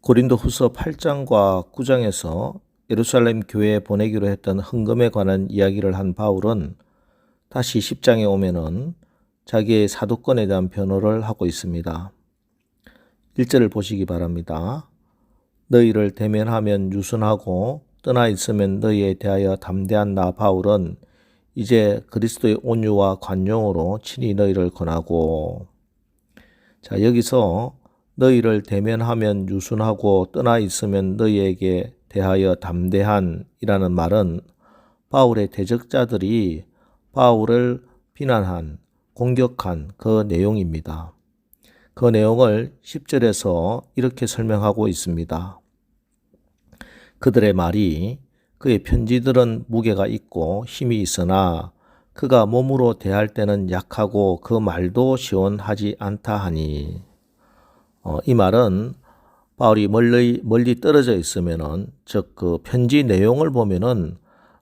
고린도후서 8장과 9장에서 예루살렘 교회에 보내기로 했던 헌금에 관한 이야기를 한 바울은 다시 10장에 오면은 자기의 사도권에 대한 변호를 하고 있습니다. 1절을 보시기 바랍니다. 너희를 대면하면 유순하고 떠나 있으면 너희에 대하여 담대한 나 바울은 이제 그리스도의 온유와 관용으로 친히 너희를 권하고. 자, 여기서 너희를 대면하면 유순하고 떠나 있으면 너희에게 대하여 담대한 이라는 말은 바울의 대적자들이 바울을 비난한, 공격한 그 내용입니다. 그 내용을 10절에서 이렇게 설명하고 있습니다. 그들의 말이 그의 편지들은 무게가 있고 힘이 있으나 그가 몸으로 대할 때는 약하고 그 말도 시원하지 않다 하니. 이 말은 바울이 멀리 떨어져 있으면은, 즉 그 편지 내용을 보면은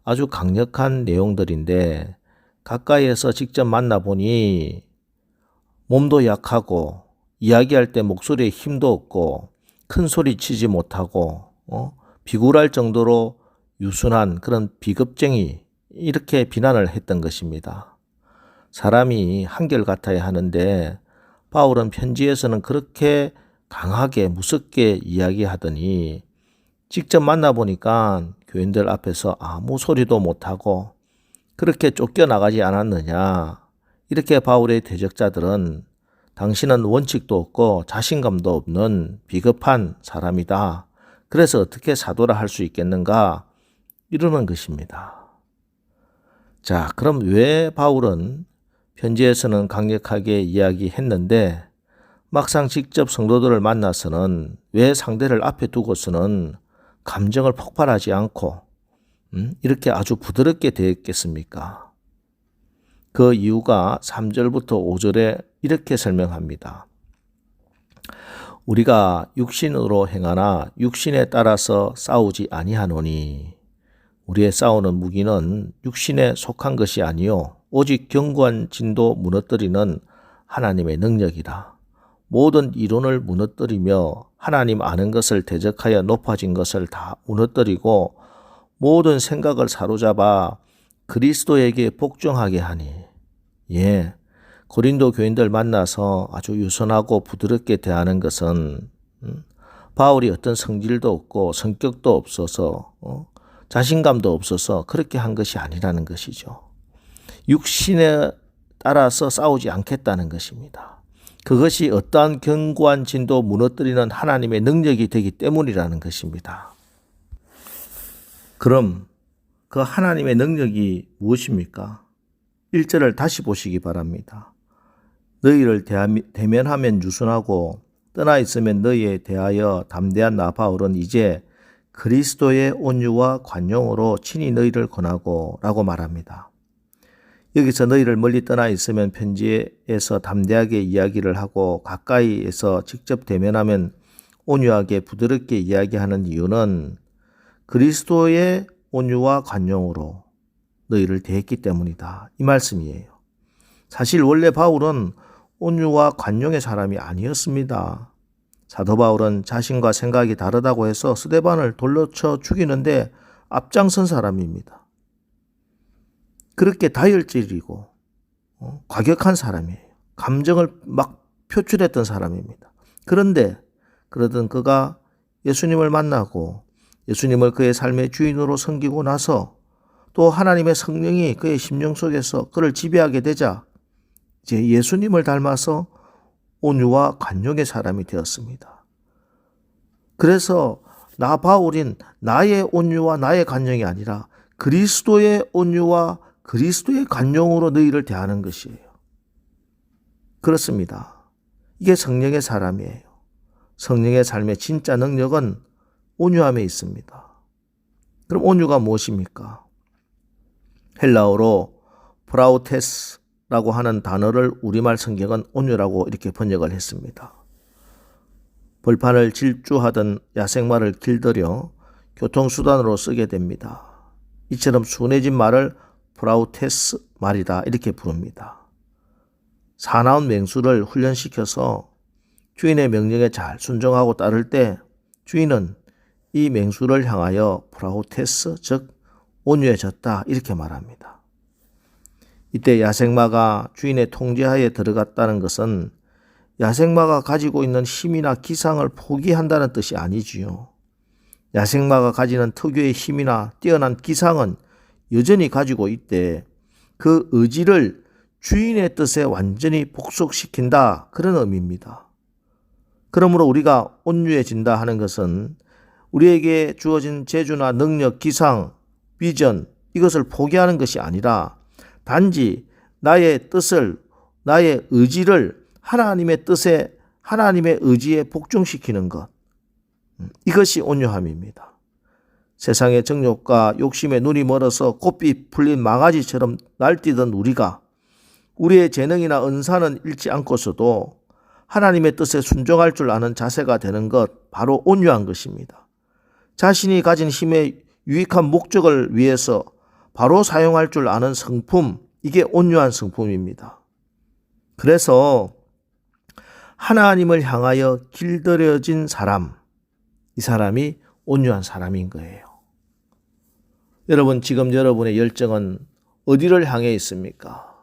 아주 강력한 내용들인데 가까이에서 직접 만나보니 몸도 약하고 이야기할 때 목소리에 힘도 없고 큰 소리 치지 못하고 비굴할 정도로 유순한 그런 비겁쟁이, 이렇게 비난을 했던 것입니다. 사람이 한결같아야 하는데 바울은 편지에서는 그렇게 강하게 무섭게 이야기하더니 직접 만나보니까 교인들 앞에서 아무 소리도 못하고 그렇게 쫓겨나가지 않았느냐. 이렇게 바울의 대적자들은 당신은 원칙도 없고 자신감도 없는 비겁한 사람이다. 그래서 어떻게 사도라 할 수 있겠는가? 이러는 것입니다. 자, 그럼 왜 바울은 편지에서는 강력하게 이야기했는데 막상 직접 성도들을 만나서는 왜 상대를 앞에 두고서는 감정을 폭발하지 않고 이렇게 아주 부드럽게 대했겠습니까? 그 이유가 3절부터 5절에 이렇게 설명합니다. 우리가 육신으로 행하나 육신에 따라서 싸우지 아니하노니 우리의 싸우는 무기는 육신에 속한 것이 아니요 오직 견고한 진도 무너뜨리는 하나님의 능력이라. 모든 이론을 무너뜨리며 하나님 아는 것을 대적하여 높아진 것을 다 무너뜨리고 모든 생각을 사로잡아 그리스도에게 복종하게 하니. 고린도 교인들 만나서 아주 유선하고 부드럽게 대하는 것은 바울이 어떤 성질도 없고 성격도 없어서 자신감도 없어서 그렇게 한 것이 아니라는 것이죠. 육신에 따라서 싸우지 않겠다는 것입니다. 그것이 어떠한 견고한 진도 무너뜨리는 하나님의 능력이 되기 때문이라는 것입니다. 그럼 그 하나님의 능력이 무엇입니까? 1절을 다시 보시기 바랍니다. 너희를 대면하면 유순하고 떠나 있으면 너희에 대하여 담대한 나 바울은 이제 그리스도의 온유와 관용으로 친히 너희를 권하고 라고 말합니다. 여기서 너희를 멀리 떠나 있으면 편지에서 담대하게 이야기를 하고 가까이에서 직접 대면하면 온유하게 부드럽게 이야기하는 이유는 그리스도의 온유와 관용으로 너희를 대했기 때문이다. 이 말씀이에요. 사실 원래 바울은 온유와 관용의 사람이 아니었습니다. 사도 바울은 자신과 생각이 다르다고 해서 스데반을 돌려쳐 죽이는데 앞장선 사람입니다. 그렇게 다혈질이고 과격한 사람이에요. 감정을 막 표출했던 사람입니다. 그런데 그러던 그가 예수님을 만나고 예수님을 그의 삶의 주인으로 섬기고 나서 또 하나님의 성령이 그의 심령 속에서 그를 지배하게 되자 이제 예수님을 닮아서 온유와 관용의 사람이 되었습니다. 그래서 나 바울인 나의 온유와 나의 관용이 아니라 그리스도의 온유와 그리스도의 관용으로 너희를 대하는 것이에요. 그렇습니다. 이게 성령의 사람이에요. 성령의 삶의 진짜 능력은 온유함에 있습니다. 그럼 온유가 무엇입니까? 헬라어로 프라우테스라고 하는 단어를 우리말 성경은 온유라고 이렇게 번역을 했습니다. 벌판을 질주하던 야생마를 길들여 교통수단으로 쓰게 됩니다. 이처럼 순해진 말을 프라우테스 말이다 이렇게 부릅니다. 사나운 맹수를 훈련시켜서 주인의 명령에 잘 순종하고 따를 때 주인은 이 맹수를 향하여 프라우테스, 즉 온유해졌다 이렇게 말합니다. 이때 야생마가 주인의 통제하에 들어갔다는 것은 야생마가 가지고 있는 힘이나 기상을 포기한다는 뜻이 아니지요. 야생마가 가지는 특유의 힘이나 뛰어난 기상은 여전히 가지고 있대 그 의지를 주인의 뜻에 완전히 복속시킨다 그런 의미입니다. 그러므로 우리가 온유해진다 하는 것은 우리에게 주어진 재주나 능력, 기상, 비전 이것을 포기하는 것이 아니라 단지 나의 뜻을, 나의 의지를 하나님의 뜻에, 하나님의 의지에 복종시키는 것. 이것이 온유함입니다. 세상의 정욕과 욕심에 눈이 멀어서 고삐 풀린 망아지처럼 날뛰던 우리가 우리의 재능이나 은사는 잃지 않고서도 하나님의 뜻에 순종할 줄 아는 자세가 되는 것, 바로 온유한 것입니다. 자신이 가진 힘의 유익한 목적을 위해서 바로 사용할 줄 아는 성품, 이게 온유한 성품입니다. 그래서 하나님을 향하여 길들여진 사람, 이 사람이 온유한 사람인 거예요. 여러분, 지금 여러분의 열정은 어디를 향해 있습니까?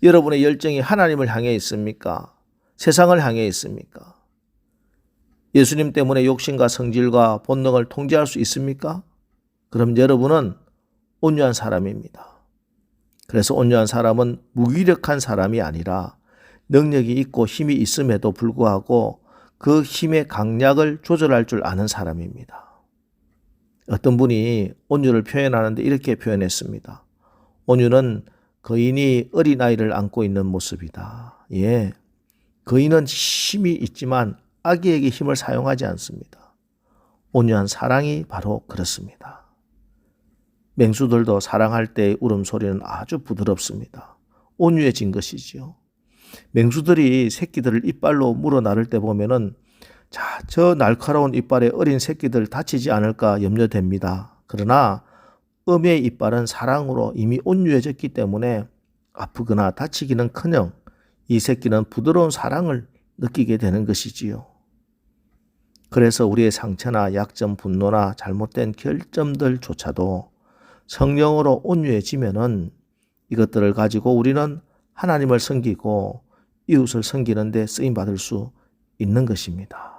여러분의 열정이 하나님을 향해 있습니까? 세상을 향해 있습니까? 예수님 때문에 욕심과 성질과 본능을 통제할 수 있습니까? 그럼 여러분은 온유한 사람입니다. 그래서 온유한 사람은 무기력한 사람이 아니라 능력이 있고 힘이 있음에도 불구하고 그 힘의 강약을 조절할 줄 아는 사람입니다. 어떤 분이 온유를 표현하는데 이렇게 표현했습니다. 온유는 거인이 어린아이를 안고 있는 모습이다. 예, 거인은 힘이 있지만 아기에게 힘을 사용하지 않습니다. 온유한 사랑이 바로 그렇습니다. 맹수들도 사랑할 때의 울음소리는 아주 부드럽습니다. 온유해진 것이지요. 맹수들이 새끼들을 이빨로 물어 나를 때 보면은 자, 저 날카로운 이빨에 어린 새끼들 다치지 않을까 염려됩니다. 그러나 음의 이빨은 사랑으로 이미 온유해졌기 때문에 아프거나 다치기는커녕 이 새끼는 부드러운 사랑을 느끼게 되는 것이지요. 그래서 우리의 상처나 약점, 분노나 잘못된 결점들조차도 성령으로 온유해지면은 이것들을 가지고 우리는 하나님을 섬기고 이웃을 섬기는 데 쓰임받을 수 있는 것입니다.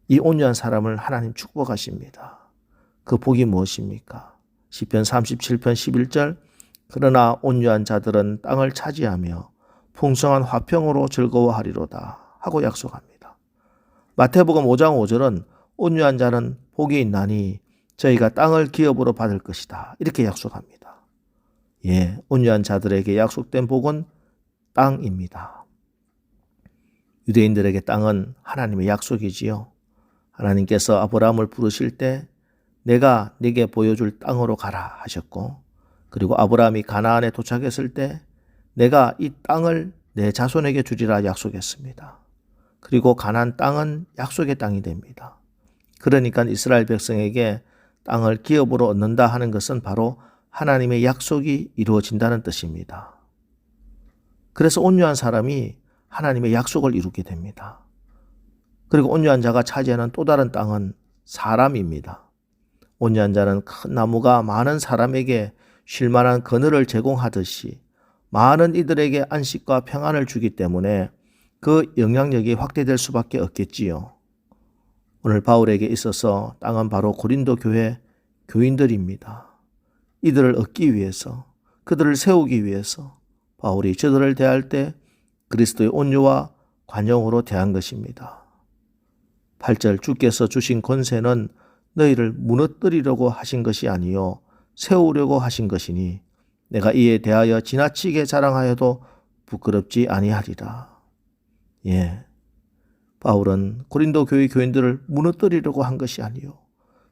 이 온유한 사람을 하나님 축복하십니다. 그 복이 무엇입니까? 시편 37편 11절 그러나 온유한 자들은 땅을 차지하며 풍성한 화평으로 즐거워하리로다 하고 약속합니다. 마태복음 5장 5절은 온유한 자는 복이 있나니 저희가 땅을 기업으로 받을 것이다 이렇게 약속합니다. 예, 온유한 자들에게 약속된 복은 땅입니다. 유대인들에게 땅은 하나님의 약속이지요. 하나님께서 아브라함을 부르실 때 내가 네게 보여줄 땅으로 가라 하셨고, 그리고 아브라함이 가나안에 도착했을 때 내가 이 땅을 내 자손에게 주리라 약속했습니다. 그리고 가나안 땅은 약속의 땅이 됩니다. 그러니까 이스라엘 백성에게 땅을 기업으로 얻는다 하는 것은 바로 하나님의 약속이 이루어진다는 뜻입니다. 그래서 온유한 사람이 하나님의 약속을 이루게 됩니다. 그리고 온유한 자가 차지하는 또 다른 땅은 사람입니다. 온유한 자는 큰 나무가 많은 사람에게 쉴만한 그늘을 제공하듯이 많은 이들에게 안식과 평안을 주기 때문에 그 영향력이 확대될 수밖에 없겠지요. 오늘 바울에게 있어서 땅은 바로 고린도 교회 교인들입니다. 이들을 얻기 위해서, 그들을 세우기 위해서 바울이 저들을 대할 때 그리스도의 온유와 관용으로 대한 것입니다. 8절 주께서 주신 권세는 너희를 무너뜨리려고 하신 것이 아니요 세우려고 하신 것이니 내가 이에 대하여 지나치게 자랑하여도 부끄럽지 아니하리라. 예, 바울은 고린도 교회 교인들을 무너뜨리려고 한 것이 아니요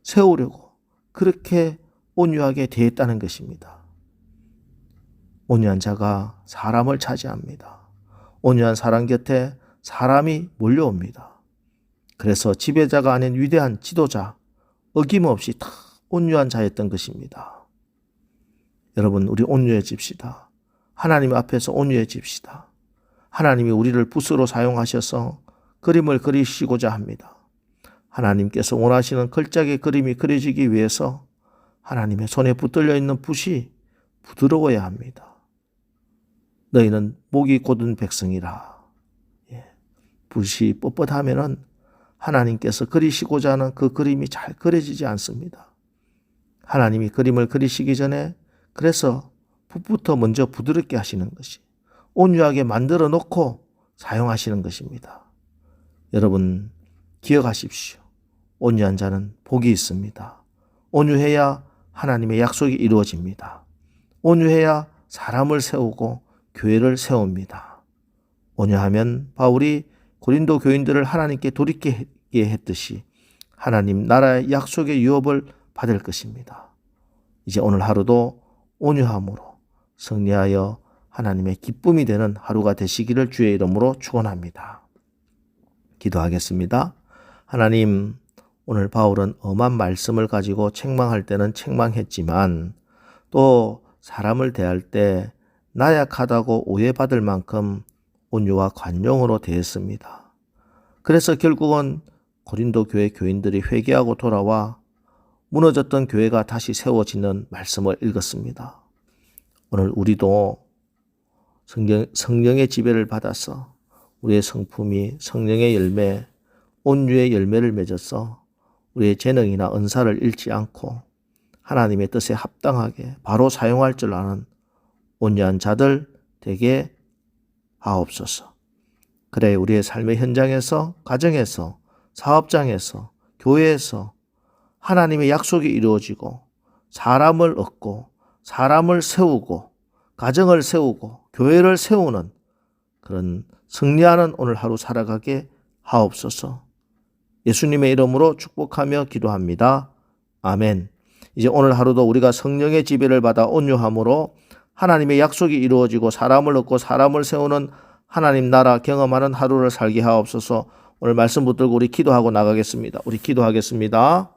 세우려고 그렇게 온유하게 대했다는 것입니다. 온유한 자가 사람을 차지합니다. 온유한 사람 곁에 사람이 몰려옵니다. 그래서 지배자가 아닌 위대한 지도자, 어김없이 다 온유한 자였던 것입니다. 여러분, 우리 온유해집시다. 하나님 앞에서 온유해집시다. 하나님이 우리를 붓으로 사용하셔서 그림을 그리시고자 합니다. 하나님께서 원하시는 걸작의 그림이 그려지기 위해서 하나님의 손에 붙들려 있는 붓이 부드러워야 합니다. 너희는 목이 곧은 백성이라. 붓이 뻣뻣하면은 하나님께서 그리시고자 하는 그 그림이 잘 그려지지 않습니다. 하나님이 그림을 그리시기 전에 그래서 붓부터 먼저 부드럽게 하시는 것이 온유하게 만들어 놓고 사용하시는 것입니다. 여러분 기억하십시오. 온유한 자는 복이 있습니다. 온유해야 하나님의 약속이 이루어집니다. 온유해야 사람을 세우고 교회를 세웁니다. 온유하면 바울이 고린도 교인들을 하나님께 돌이키게 했듯이 하나님 나라의 약속의 유업을 받을 것입니다. 이제 오늘 하루도 온유함으로 승리하여 하나님의 기쁨이 되는 하루가 되시기를 주의 이름으로 축원합니다. 기도하겠습니다. 하나님, 오늘 바울은 엄한 말씀을 가지고 책망할 때는 책망했지만 또 사람을 대할 때 나약하다고 오해받을 만큼 온유와 관용으로 대했습니다. 그래서 결국은 고린도 교회 교인들이 회개하고 돌아와 무너졌던 교회가 다시 세워지는 말씀을 읽었습니다. 오늘 우리도 성령의 지배를 받아서 우리의 성품이 성령의 열매, 온유의 열매를 맺어서 우리의 재능이나 은사를 잃지 않고 하나님의 뜻에 합당하게 바로 사용할 줄 아는 온유한 자들 되게 하옵소서. 그래 우리의 삶의 현장에서, 가정에서, 사업장에서, 교회에서 하나님의 약속이 이루어지고 사람을 얻고 사람을 세우고 가정을 세우고 교회를 세우는 그런 승리하는 오늘 하루 살아가게 하옵소서. 예수님의 이름으로 축복하며 기도합니다. 아멘. 이제 오늘 하루도 우리가 성령의 지배를 받아 온유함으로 하나님의 약속이 이루어지고 사람을 얻고 사람을 세우는 하나님 나라 경험하는 하루를 살게 하옵소서. 오늘 말씀 붙들고 우리 기도하고 나가겠습니다. 우리 기도하겠습니다.